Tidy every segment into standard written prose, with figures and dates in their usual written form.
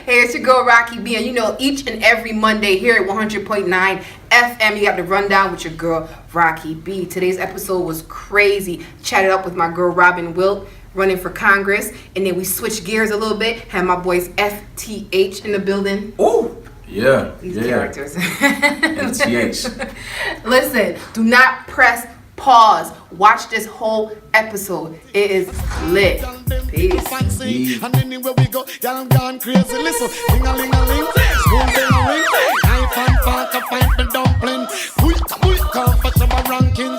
Hey, it's your girl Racqui B, and you know, each and every Monday here at 100.9 FM, you got the rundown with your girl Racqui B. Today's episode was crazy. Chatted up with my girl Robin WILT, running for Congress, and then we switched gears a little bit. Had my boys FTH in the building. Oh, yeah. These characters. FTH. Listen, do not press pause. Watch this whole episode. It is lit. Peace. And anywhere we go, y'all gone crazy. Listen, ding-a-ling-a-ling, spoon bell-a-ring, knife and fork to find the dumpling. Come for some ranking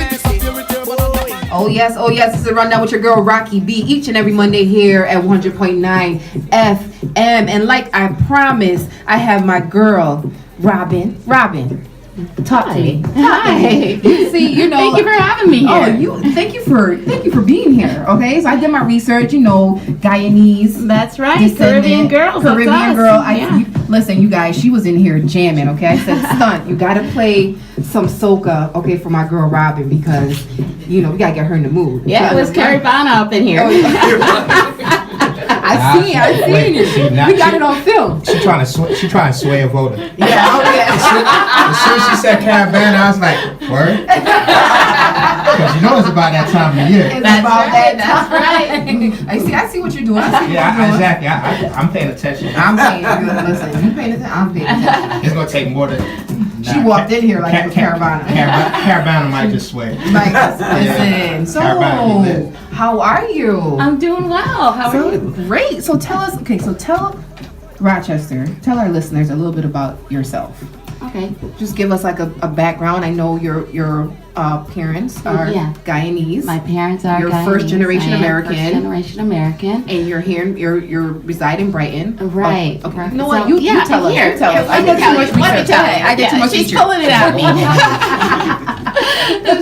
disappear with your banana. Oh yes, this is a rundown with your girl Racqui B, each and every Monday here at 100.9 FM. And like I promised, I have my girl Robin. Talk to me. Hi. See, you know. Thank you for having me here. Thank you for being here. Okay, so I did my research. You know, Guyanese. That's right. Descendant, Caribbean girls. Caribbean girl. Yeah. Listen, you guys. She was in here jamming. Okay, I said, stunt. You gotta play some soca. Okay, for my girl Robin, because we gotta get her in the mood. Yeah, it was Caribana up in here. I seen it. We got it on film. She trying to sway a voter. Yeah. As soon as she said Caravana, I was like, word? Because you know it's about that time of year. That's right. I see what you're doing. Exactly. I'm paying attention. I'm paying attention. Listen, you paying attention? I'm paying attention. It's going to take more than... She walked in here like it was Caravana. Caravana might just sway. Listen. So, how are you? I'm doing well. How are you? Great. So tell us, tell Rochester, tell our listeners a little bit about yourself. Okay. Just give us like a background. I know your parents are Guyanese. My parents are Guyanese. First generation American. First generation American. And you're here. You reside in Brighton. Right. Okay. Right. No, you tell us. You tell us. I did too much research. I did too much research. She's pulling it out of me.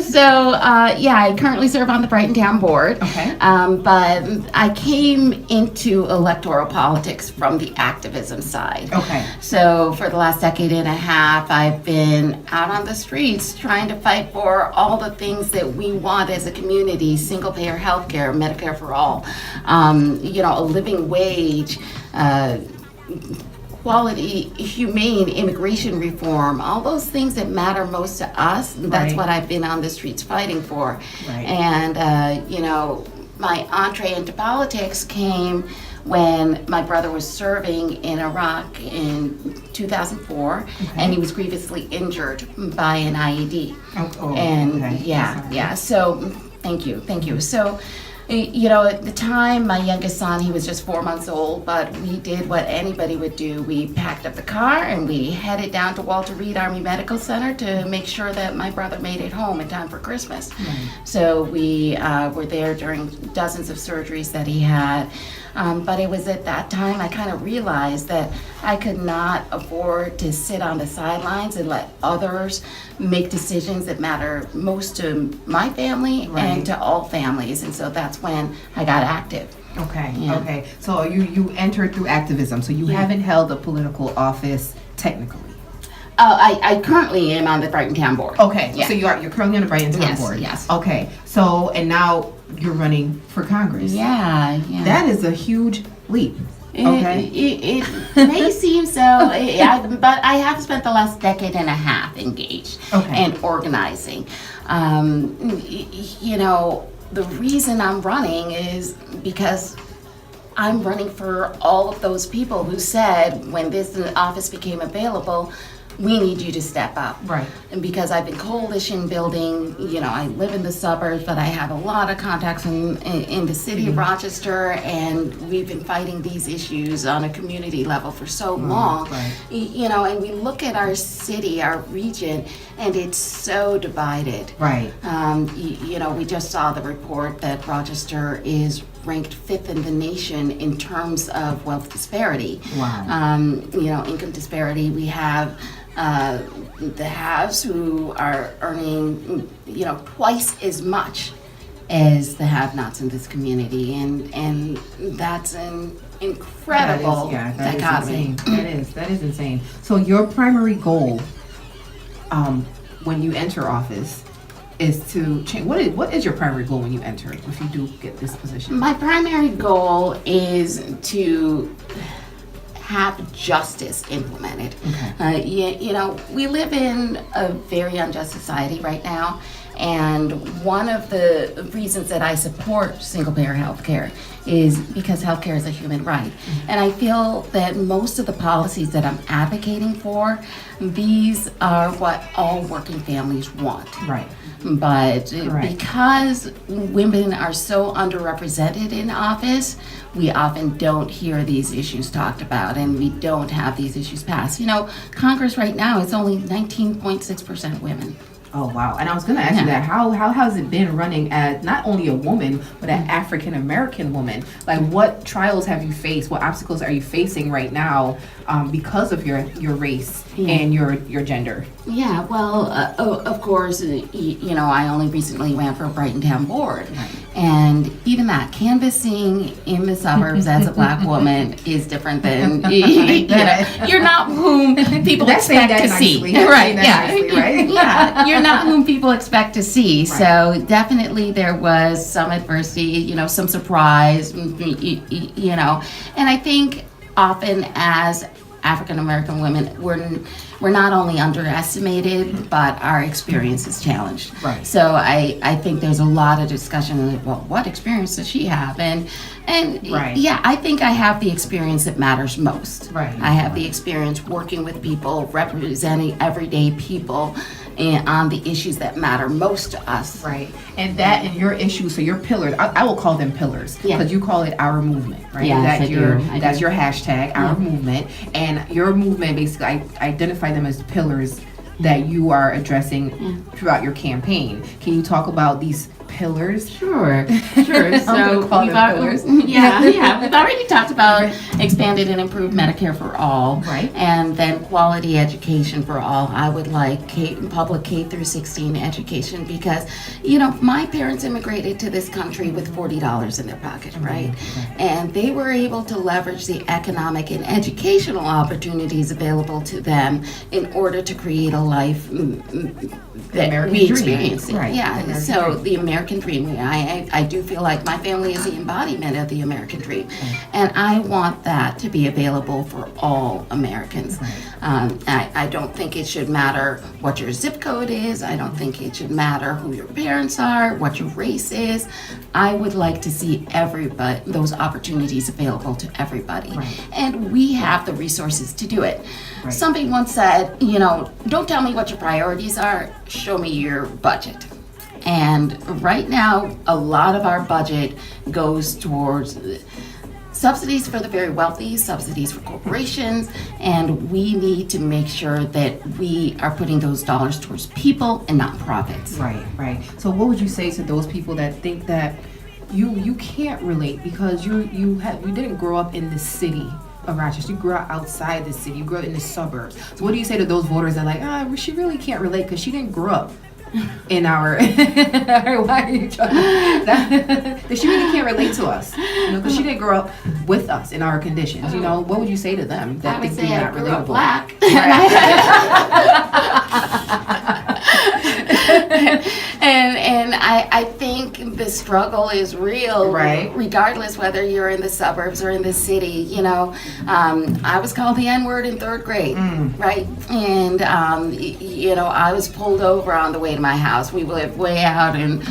So, I currently serve on the Brighton Town Board. Okay. But I came into electoral politics from the activism side. Okay. So for the last decade and a half, I've been out on the streets trying to fight for all the things that we want as a community: single-payer healthcare, Medicare for all, a living wage, quality, humane immigration reform, all those things that matter most to us. That's what I've been on the streets fighting for. Right. And, my entree into politics came when my brother was serving in Iraq in 2004, and he was grievously injured by an IED. So thank you. So, at the time, my youngest son, he was just 4 months old, but we did what anybody would do. We packed up the car and we headed down to Walter Reed Army Medical Center to make sure that my brother made it home in time for Christmas. So we were there during dozens of surgeries that he had. But it was at that time I kind of realized that I could not afford to sit on the sidelines and let others make decisions that matter most to my family and to all families. And so that's when I got active. Okay. So you entered through activism. So you haven't held a political office technically. I currently am on the Brighton Town Board. Okay. Yeah. So you're currently on the Brighton Town Board. Yes. Okay. So and now you're running for Congress. Yeah. That is a huge leap. Okay. It may seem so, but I have spent the last decade and a half engaged and organizing. The reason I'm running is because I'm running for all of those people who said when this office became available, we need you to step up. Right. And because I've been coalition building, I live in the suburbs, but I have a lot of contacts in the city of Rochester, and we've been fighting these issues on a community level for so long. Right. And we look at our city, our region, and it's so divided. Right. We just saw the report that Rochester is ranked 5th in the nation in terms of wealth disparity. Wow. Income disparity. We have the haves who are earning, twice as much as the have-nots in this community, and that's an incredible dichotomy. That is insane. So your primary goal, when you enter office, is to change. What is your primary goal when you enter, if you do get this position? My primary goal is to have justice implemented. You know, we live in a very unjust society right now, and one of the reasons that I support single-payer health care is because healthcare is a human right. And I feel that most of the policies that I'm advocating for, these are what all working families want. Right. But Correct. because women are so underrepresented in office, we often don't hear these issues talked about, and we don't have these issues passed. You know, Congress right now is only 19.6% women. Oh wow! And I was going to ask you that. How has it been running as not only a woman but an African American woman? Like, what trials have you faced? What obstacles are you facing right now because of your race and your gender? Yeah, well, of course, you know, I only recently ran for a Brighton Town board. And even that, canvassing in the suburbs as a black woman is different than, you know, you're not whom people expect to see. Right, yeah. Right? Yeah, you're not whom people expect to see. So definitely there was some adversity, you know, some surprise, you know. And I think often as African American women, we're not only underestimated, but our experience is challenged. Right. So I think there's a lot of discussion of, well, what experience does she have? And Right. yeah, I think I have the experience that matters most. Right. I have the experience working with people, representing everyday people on the issues that matter most to us. Right. And that and your issues, so your pillars, I will call them pillars Yeah. because you call it our movement, right? Yes, I do. That's your hashtag, our movement. And your movement, basically, I identify them as pillars that you are addressing throughout your campaign. Can you talk about these pillars? Sure. I'm So gonna call we've them pillars. We've already talked about expanded and improved Medicare for all, Right. And then quality education for all. I would like public K through 16 education because, you know, my parents immigrated to this country with $40 in their pocket, right? And they were able to leverage the economic and educational opportunities available to them in order to create a life that American we dream. experience. Right. Yeah. American So dream. the American dream. I do feel like my family is the embodiment of the American dream, and I want that to be available for all Americans. I don't think it should matter what your zip code is. I don't think it should matter who your parents are, what your race is. I would like to see those opportunities available to everybody, and we have the resources to do it. Somebody once said, you know, don't tell me what your priorities are, show me your budget. And right now, a lot of our budget goes towards subsidies for the very wealthy, subsidies for corporations, and we need to make sure that we are putting those dollars towards people and not profits. Right. So what would you say to those people that think that you can't relate because you didn't grow up in the city of Rochester, you grew up outside the city, you grew up in the suburbs. So what do you say to those voters that are like, she really can't relate because she didn't grow up in our why are you trying that she really can't relate to us, you know, because she didn't grow up with us in our conditions, you know. What would you say to them that I would think say you're I not grew up relatable? black. And I think the struggle is real, Right. regardless whether you're in the suburbs or in the city. You know, I was called the N-word in 3rd grade, right? And you know, I was pulled over on the way to my house. We lived way out on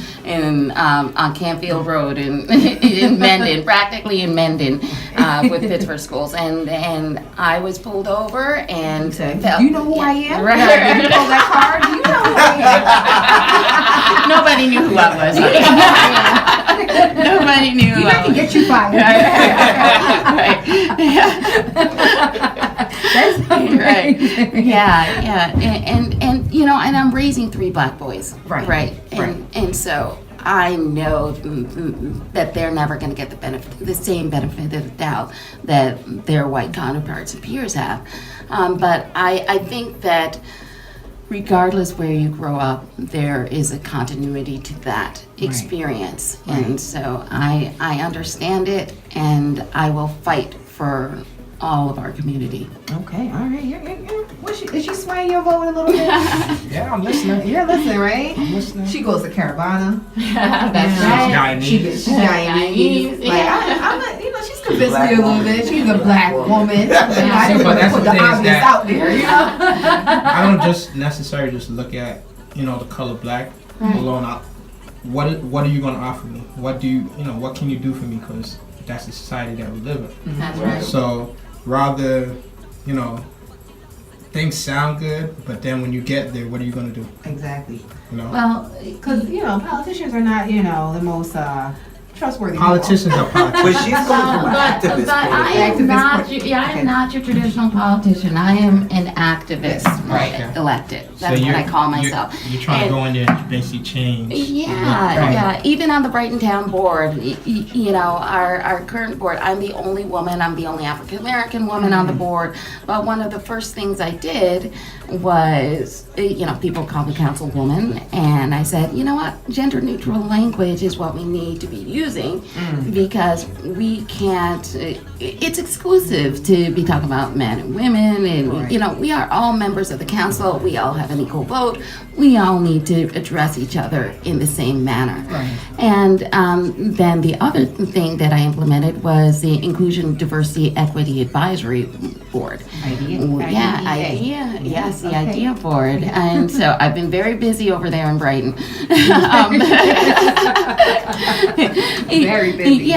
Campfield Road in Mendon, practically in Mendon, with Pittsburgh schools, and I was pulled over and Do you know who I am? Right. Yeah, you pull that card. Do you know who I am? Nobody knew who I was. Nobody knew who I was. Get you fired. Right. Yeah. And you know, and I'm raising 3 black boys. Right. And so I know that they're never going to get the same benefit of the doubt that their white counterparts and peers have. But I think that regardless where you grow up, there is a continuity to that experience. And so I understand it, and I will fight for all of our community. Okay, all right. Is she swaying your vote a little bit? Yeah, I'm listening. You're listening, right? I'm listening. She goes to Caravana. That's right. She's Guyanese. Guyanese, Like, yeah. I'm a, you know, she's convince me a little bit. She's a black woman. I didn't But that's put the the thing is obvious that- out there, you know? I don't just necessarily just look at, the color black alone. What are you going to offer me? What can you do for me? Because that's the society that we live in. That's right. So rather, things sound good, but then when you get there, what are you going to do? Exactly. Well, Because, politicians are not, the most trustworthy Politicians are politicians. But she's coming from an activist but I point of am Activist not. point. I am not your traditional politician. I am an activist, right? Okay. Elected. That's what I call myself. You're trying And- to go in there and basically change. Yeah. Even on the Brighton Town board, our current board, I'm the only woman. I'm the only African American woman on the board. But one of the first things I did was, people call me councilwoman, and I said, you know what, gender neutral language is what we need to be using because we can't. It's exclusive to be talking about men and women, and we are all members of the council. We all have an equal vote. We all need to address each other in the same manner. Right. And then the other thing that I implemented was the Inclusion, Diversity, Equity Advisory Board. Yes, the idea board. And so I've been very busy over there in Brighton. Very busy.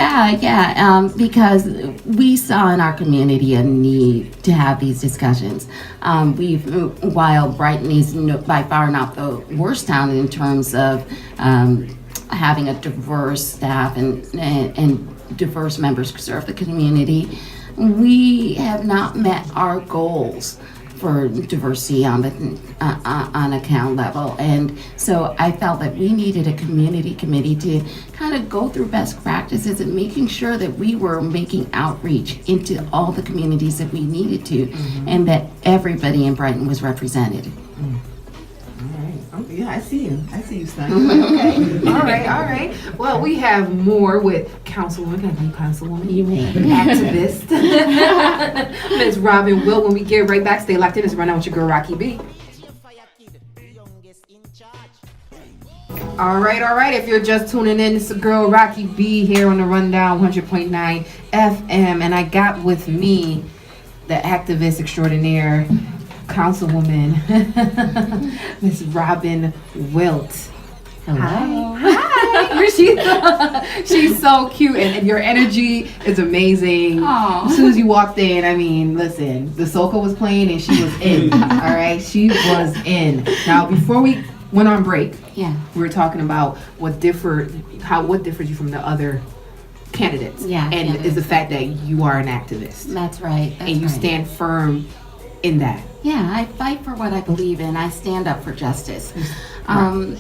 Because we saw in our community a need to have these discussions. While Brighton is by far not the worst town in terms of having a diverse staff and diverse members serve the community, we have not met our goals for diversity on a town level, and so I felt that we needed a community committee to kind of go through best practices and making sure that we were making outreach into all the communities that we needed to, and that everybody in Brighton was represented. Yeah, I see you, son. Okay. All right. Well, we have more with Councilwoman. Can I be Councilwoman? You may. Activist. Ms. Robin Wilt. When we get right back, stay locked in. It's Run Out with your girl, Racqui B. All right. If you're just tuning in, it's the girl, Racqui B, here on the Rundown 100.9 FM. And I got with me the activist extraordinaire, Councilwoman, Miss Robin Wilt. Hello. Hi. She's so cute, and your energy is amazing. Aw. As soon as you walked in, I mean, listen, the soca was playing and she was in. All right, she was in. Now, before we went on break, Yeah. we were talking about what differed you from the other candidates. Yeah, and candidates. is the fact that you are an activist That's right. and you stand firm in that. Yeah, I fight for what I believe in. I stand up for justice. And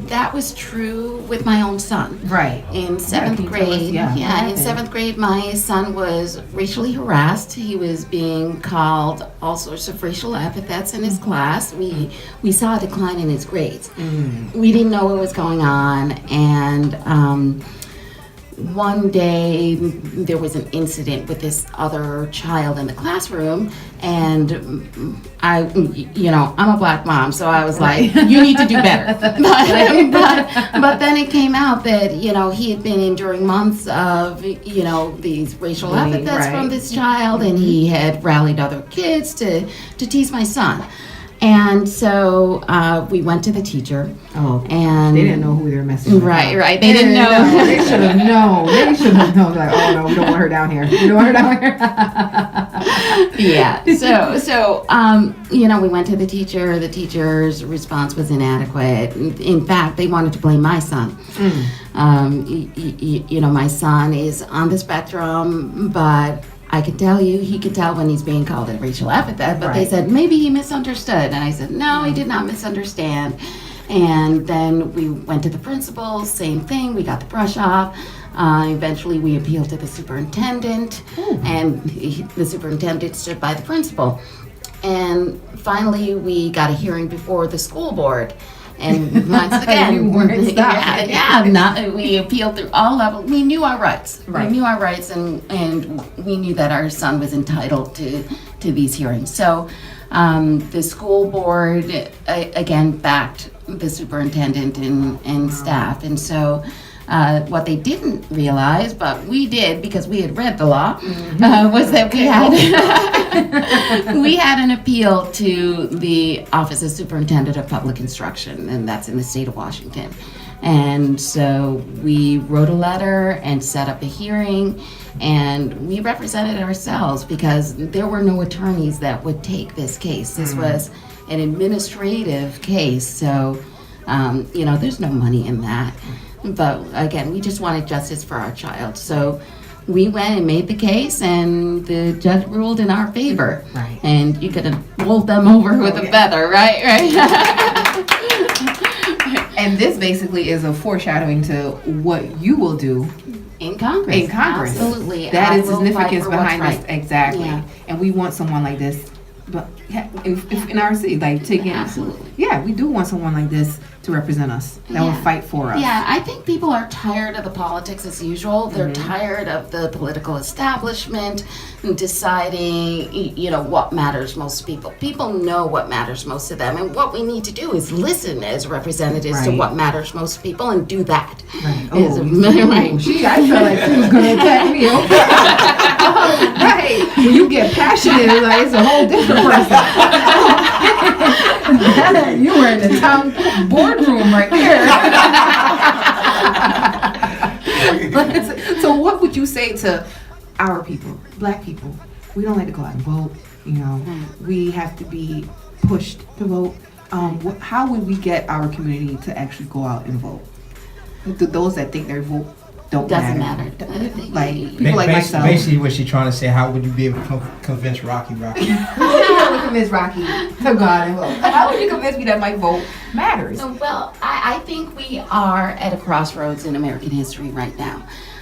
that was true with my own son. Right. In seventh Can you tell us, grade, what in happened? seventh grade, my son was racially harassed. He was being called all sorts of racial epithets in his class. We saw a decline in his grades. We didn't know what was going on, and one day there was an incident with this other child in the classroom, and I'm a black mom, so I was like, you need to do better. But then it came out that, he had been enduring months of, these racial epithets from this child, and he had rallied other kids to tease my son. And so we went to the teacher. Oh, and they didn't know who they were messing with. Right. They didn't know. They should have known. Like, oh no, we don't want her down here. Yeah. So we went to the teacher. The teacher's response was inadequate. In fact, they wanted to blame my son. My son is on the spectrum, but I can tell you, he can tell when he's being called a racial epithet, but they said maybe he misunderstood. And I said, no, he did not misunderstand. And then we went to the principal, same thing, we got the brush off. Eventually we appealed to the superintendent, and the superintendent stood by the principal. And finally we got a hearing before the school board. And once again, You weren't stopping. we appealed through all levels. We knew our rights. Right. We knew our rights, and we knew that our son was entitled to these hearings. So the school board again backed the superintendent and staff, and so What they didn't realize, but we did because we had read the law, was that we had an appeal to the Office of Superintendent of Public Instruction, and that's in the state of Washington. And so we wrote a letter and set up a hearing, and we represented ourselves because there were no attorneys that would take this case. This was an administrative case, so there's no money in that. But again, we just wanted justice for our child. So we went and made the case, and the judge ruled in our favor. Right. And you could have rolled them over with a feather, right? And this basically is a foreshadowing to what you will do In Congress. in Congress. Absolutely. That I is will significance fight for what's behind this. right. Exactly. Yeah. And we want someone like this, but in our city, like taking. Absolutely. Yeah, we do want someone like this to represent us. That will Yeah. fight for us. Yeah, I think people are tired of the politics as usual. They're tired of the political establishment deciding, what matters most to people. People know what matters most to them, and what we need to do is listen as representatives to Right. what matters most to people and do that. Right. Is- Oh, right. Gee, I felt like she was gonna attack me. Okay. Right. When you get passionate, it's a whole different person. You were in the town boardroom right there. So what would you say to our people, black people? We don't like to go out and vote. We have to be pushed to vote. How would we get our community to actually go out and vote? To those that think their vote Doesn't matter. Like people like myself. Basically, what she's trying to say, how would you be able to convince Racqui? How would you convince Racqui to go out and vote? How would you convince me that my vote matters? Well, I think we are at a crossroads in American history right now.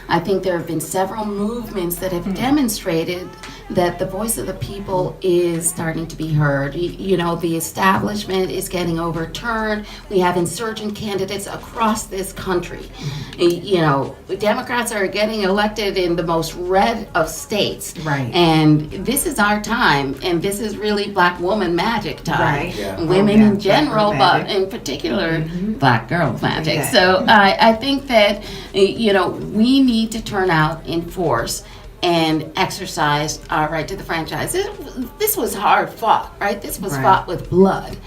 I think there have been several movements that have demonstrated that the voice of the people is starting to be heard. The establishment is getting overturned. We have insurgent candidates across this country. Democrats are getting elected in the most red of states. Right. And this is our time, and this is really black woman magic time. Right. Yeah. Women Oh, yeah, in general, black girl but magic. in particular, black girl magic. Yeah. So I think that, we need to turn out in force and exercise our right to the franchise. This was hard fought, right? This was Right. fought with blood.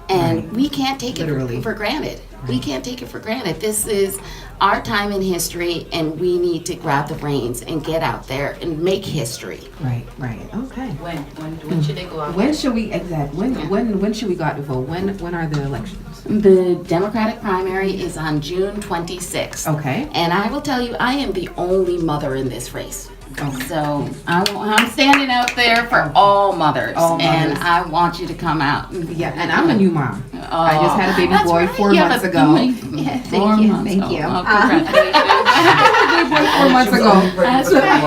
And Right. we can't take Literally. it for granted. We can't take it for granted. This is our time in history, and we need to grab the reins and get out there and make history. Right. Okay. When should they go out? When should we when should we go out to vote? When are the elections? The Democratic primary is on June 26th. Okay. And I will tell you, I am the only mother in this race. So I'm standing out there for all mothers, All mothers. and I want you to come out. Yeah, and I'm a new mom. I just had a baby That's boy right. 4 Yeah, months but ago. Yeah, thank you, thank you. Congratulations. 4 months ago. That's right.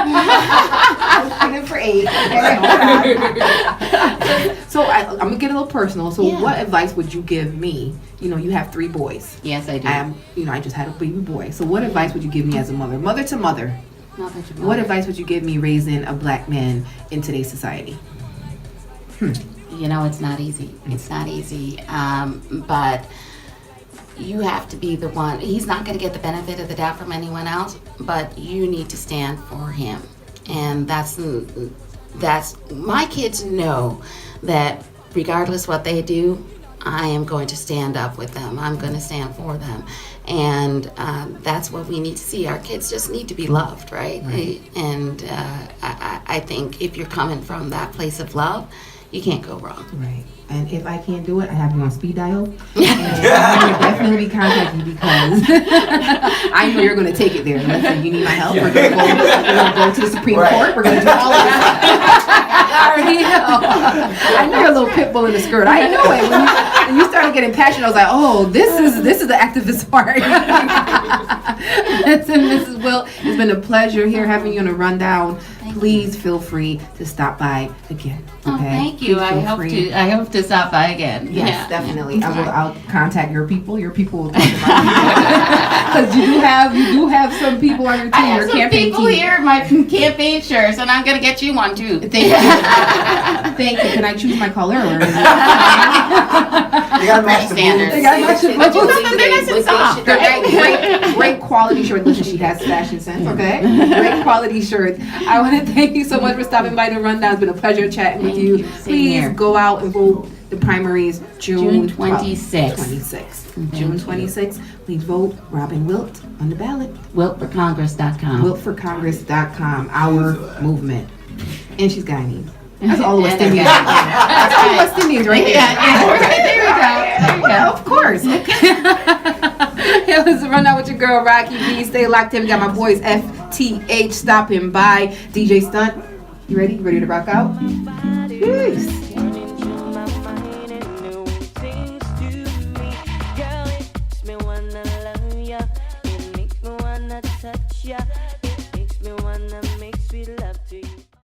I was pregnant for 8. So I'm gonna get a little personal. So Yeah. what advice would you give me? You have 3 boys. Yes, I do. I just had a baby boy. So what advice would you give me as a mother? Mother to mother. Mother to What mother. advice would you give me raising a black man in today's society? It's not easy. It's not easy. But you have to be the one. He's not going to get the benefit of the doubt from anyone else, but you need to stand for him. And that's my kids know that regardless what they do, I am going to stand up with them. I'm going to stand for them. And that's what we need to see. Our kids just need to be loved, right? And I think if you're coming from that place of love, you can't go wrong. Right. And if I can't do it, I have you on speed dial. And I'm going to definitely contact you because I know you're going to take it there. Listen, you need my help. We're going to go to the Supreme Court. We're going to do all of that. I already know. I know you're a little pit bull in the skirt. I know it. When you started getting passionate, I was like, oh, this is the activist part. Listen, Mrs. Wilt, it's been a pleasure here having you on a rundown. Please feel free to stop by again. Okay? Oh, thank you. Please I feel free. hope to stop by again. Yes, Yeah. definitely. I'll contact your people. Your people will talk to my people. Because you do have some people on your team. I have your some campaign people team. here in my campaign shirts, and I'm gonna get you one too. Thank you. Thank you. Can I choose my color? Or is it They gotta match the Standards. They gotta match the But you boots. got them nice and soft. Great quality shirt. Listen, she has fashion sense, okay? Great quality shirts. I want to thank you so much for stopping by the rundown. It's been a pleasure chatting with Thank you. you. Same Please here. go out and vote. The primaries June 26th. 26th. Thank June you. 26th. Please vote Robin Wilt on the ballot. WiltForCongress.com. WiltForCongress.com. Our movement. And she's Guyanese. That's all the West And Indians. again, That's all the West Indians right there. There we go. Yeah, of course. It was a rundown with your girl Racqui B. Stay locked in. We got my boys FTH stopping by. DJ Stunt, you ready? You ready to rock out? Peace.